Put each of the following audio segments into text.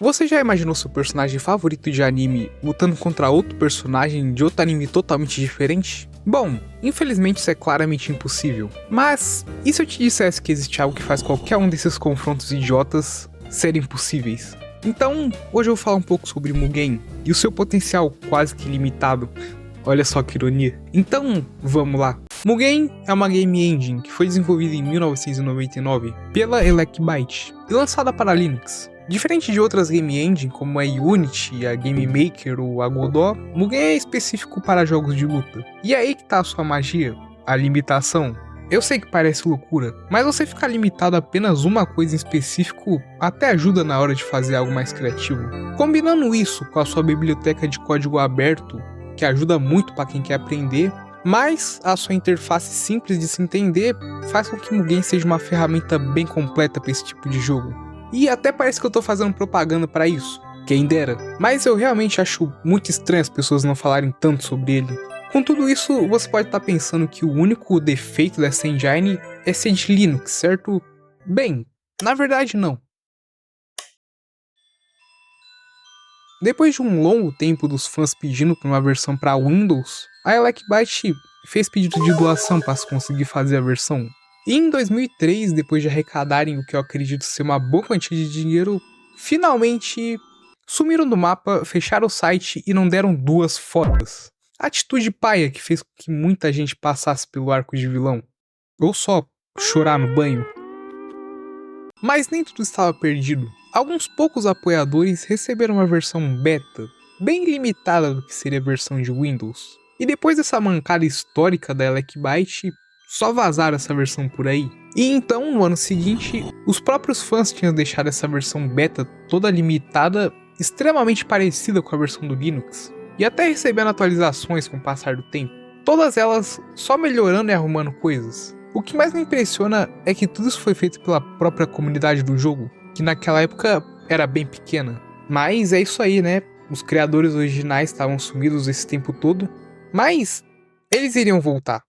Você já imaginou seu personagem favorito de anime lutando contra outro personagem de outro anime totalmente diferente? Bom, infelizmente isso é claramente impossível. Mas, e se eu te dissesse que existe algo que faz qualquer um desses confrontos idiotas serem possíveis? Então, hoje eu vou falar um pouco sobre Mugen e o seu potencial quase que ilimitado. Olha só que ironia. Então, vamos lá. Mugen é uma game engine que foi desenvolvida em 1999 pela Elec-Byte e lançada para Linux. Diferente de outras game engine como a Unity, a Game Maker ou a Godot, Mugen é específico para jogos de luta. E é aí que tá a sua magia, a limitação. Eu sei que parece loucura, mas você ficar limitado a apenas uma coisa em específico até ajuda na hora de fazer algo mais criativo. Combinando isso com a sua biblioteca de código aberto, que ajuda muito para quem quer aprender, mas a sua interface simples de se entender faz com que Mugen seja uma ferramenta bem completa para esse tipo de jogo. E até parece que eu tô fazendo propaganda para isso, quem dera, mas eu realmente acho muito estranho as pessoas não falarem tanto sobre ele. Com tudo isso, você pode estar pensando que o único defeito dessa engine é ser de Linux, certo? Bem, na verdade não. Depois de um longo tempo dos fãs pedindo por uma versão para Windows, a Elec-Byte fez pedido de doação para se conseguir fazer a versão. E em 2003, depois de arrecadarem o que eu acredito ser uma boa quantia de dinheiro, finalmente sumiram do mapa, fecharam o site e não deram duas fotos. Atitude paia que fez com que muita gente passasse pelo arco de vilão. Ou só chorar no banho. Mas nem tudo estava perdido. Alguns poucos apoiadores receberam uma versão beta, bem limitada do que seria a versão de Windows. E depois dessa mancada histórica da Elec-Byte, só vazaram essa versão por aí. E então, no ano seguinte, os próprios fãs tinham deixado essa versão beta toda limitada, extremamente parecida com a versão do Linux, e até recebendo atualizações com o passar do tempo. Todas elas só melhorando e arrumando coisas. O que mais me impressiona é que tudo isso foi feito pela própria comunidade do jogo, que naquela época era bem pequena. Mas é isso aí, né? Os criadores originais estavam sumidos esse tempo todo, mas eles iriam voltar.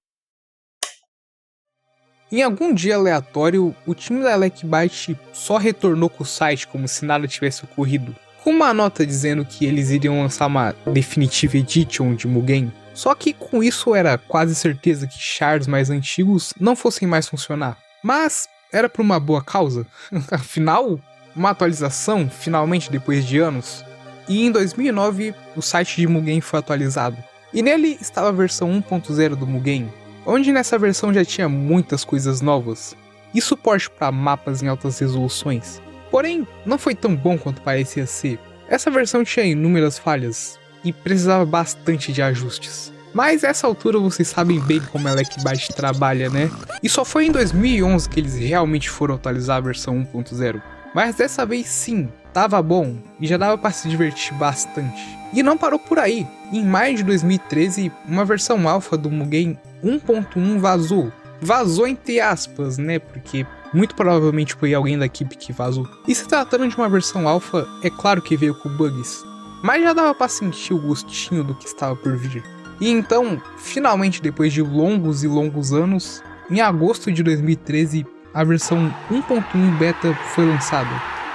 Em algum dia aleatório, o time da Elec-Byte só retornou com o site como se nada tivesse ocorrido, com uma nota dizendo que eles iriam lançar uma Definitive Edition de Mugen. Só que com isso era quase certeza que shards mais antigos não fossem mais funcionar. Mas era por uma boa causa. Afinal, uma atualização, finalmente depois de anos. E em 2009, o site de Mugen foi atualizado. E nele estava a versão 1.0 do Mugen, onde nessa versão já tinha muitas coisas novas, e suporte para mapas em altas resoluções. Porém, não foi tão bom quanto parecia ser. Essa versão tinha inúmeras falhas, e precisava bastante de ajustes. Mas a essa altura vocês sabem bem como a Elec-Byte trabalha, né? E só foi em 2011 que eles realmente foram atualizar a versão 1.0. Mas dessa vez sim, tava bom e já dava para se divertir bastante. E não parou por aí. Em maio de 2013, uma versão alfa do Mugen 1.1 vazou. Vazou entre aspas, né? Porque muito provavelmente foi alguém da equipe que vazou. E se tratando de uma versão alfa, é claro que veio com bugs. Mas já dava para sentir o gostinho do que estava por vir. E então, finalmente depois de longos e longos anos, em agosto de 2013, a versão 1.1 beta foi lançada.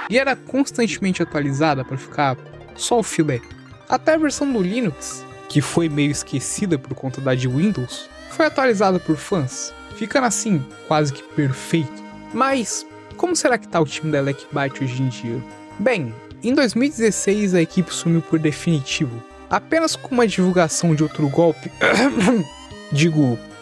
E era constantemente atualizada para ficar só o filé. Até a versão do Linux, que foi meio esquecida por conta da de Windows, foi atualizada por fãs, ficando assim quase que perfeito. Mas como será que tá o time da Elec-Byte hoje em dia? Bem, em 2016 a equipe sumiu por definitivo, apenas com uma divulgação de outro golpe,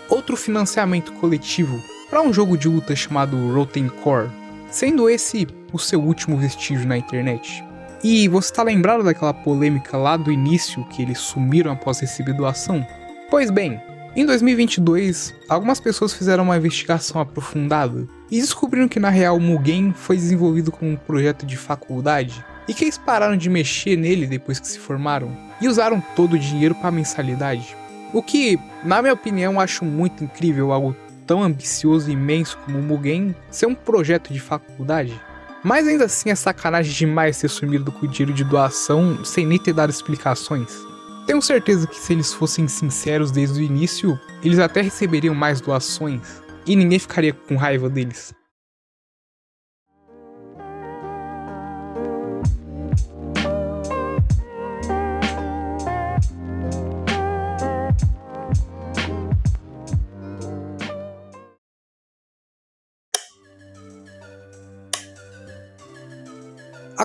outro financiamento coletivo para um jogo de luta chamado Rotten Core, sendo esse o seu último vestígio na internet. E você tá lembrado daquela polêmica lá do início que eles sumiram após receber doação? Pois bem, em 2022, algumas pessoas fizeram uma investigação aprofundada e descobriram que na real o Mugen foi desenvolvido como um projeto de faculdade e que eles pararam de mexer nele depois que se formaram e usaram todo o dinheiro para mensalidade. O que, na minha opinião, acho muito incrível algo tão ambicioso e imenso como o Mugen ser um projeto de faculdade. Mas ainda assim é sacanagem demais ter sumido com o dinheiro de doação sem nem ter dado explicações. Tenho certeza que se eles fossem sinceros desde o início, eles até receberiam mais doações e ninguém ficaria com raiva deles.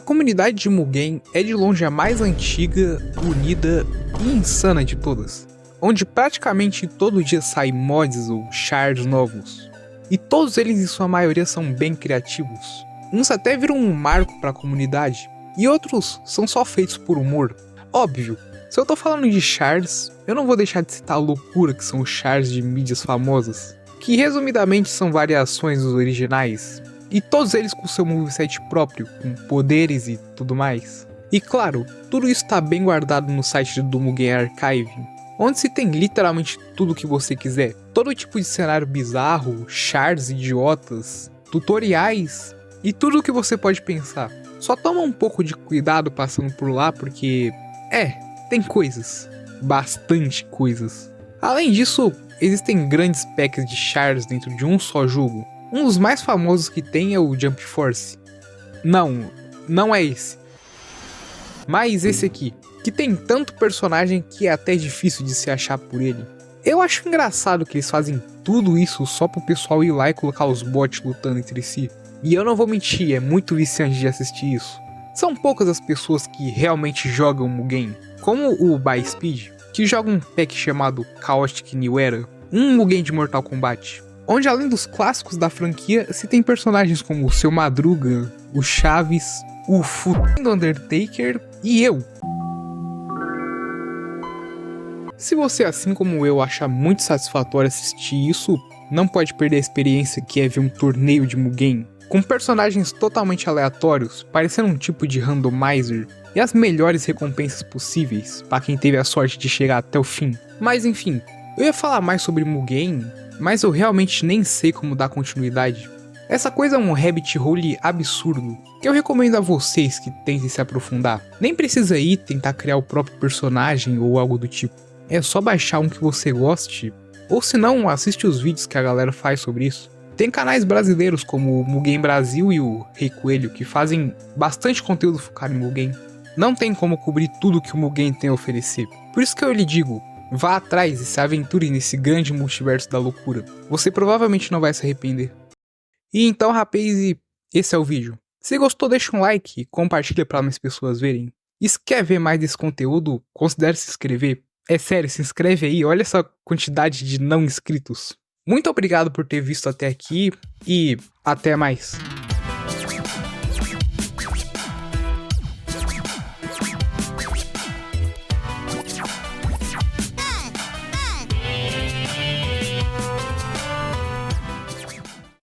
comunidade de Mugen é de longe a mais antiga, unida e insana de todas, onde praticamente todo dia saem mods ou shards novos, e todos eles em sua maioria são bem criativos. Uns até viram um marco para a comunidade, e outros são só feitos por humor. Óbvio, se eu tô falando de shards, eu não vou deixar de citar a loucura que são os shards de mídias famosas, que resumidamente são variações dos originais, e todos eles com seu moveset próprio, com poderes e tudo mais. E claro, tudo isso está bem guardado no site do Mugen Archive, onde se tem literalmente tudo o que você quiser. Todo tipo de cenário bizarro, shards idiotas, tutoriais e tudo o que você pode pensar. Só toma um pouco de cuidado passando por lá porque, tem coisas, bastante coisas. Além disso, existem grandes packs de shards dentro de um só jogo. Um dos mais famosos que tem é o Jump Force. Não é esse. Mas esse aqui, que tem tanto personagem que é até difícil de se achar por ele. Eu acho engraçado que eles fazem tudo isso só pro pessoal ir lá e colocar os bots lutando entre si. E eu não vou mentir, é muito viciante de assistir isso. São poucas as pessoas que realmente jogam Mugen, como o By Speed, que joga um pack chamado Chaotic New Era, um Mugen de Mortal Kombat, onde além dos clássicos da franquia, se tem personagens como o Seu Madruga, o Chaves, o Futuro Undertaker e eu. Se você, assim como eu, achar muito satisfatório assistir isso, não pode perder a experiência que é ver um torneio de Mugen, com personagens totalmente aleatórios, parecendo um tipo de randomizer, e as melhores recompensas possíveis para quem teve a sorte de chegar até o fim. Mas enfim, eu ia falar mais sobre Mugen, mas eu realmente nem sei como dar continuidade. Essa coisa é um rabbit hole absurdo, que eu recomendo a vocês que tentem se aprofundar. Nem precisa ir tentar criar o próprio personagem ou algo do tipo. É só baixar um que você goste, ou se não, assiste os vídeos que a galera faz sobre isso. Tem canais brasileiros como o Mugen Brasil e o Rei Coelho que fazem bastante conteúdo focado em Mugen. Não tem como cobrir tudo que o Mugen tem a oferecer. Por isso que eu lhe digo, vá atrás e se aventure nesse grande multiverso da loucura. Você provavelmente não vai se arrepender. E então, rapaz, esse é o vídeo. Se gostou, deixa um like e compartilha para mais pessoas verem. E se quer ver mais desse conteúdo, considere se inscrever. É sério, se inscreve aí, olha essa quantidade de não inscritos. Muito obrigado por ter visto até aqui e até mais.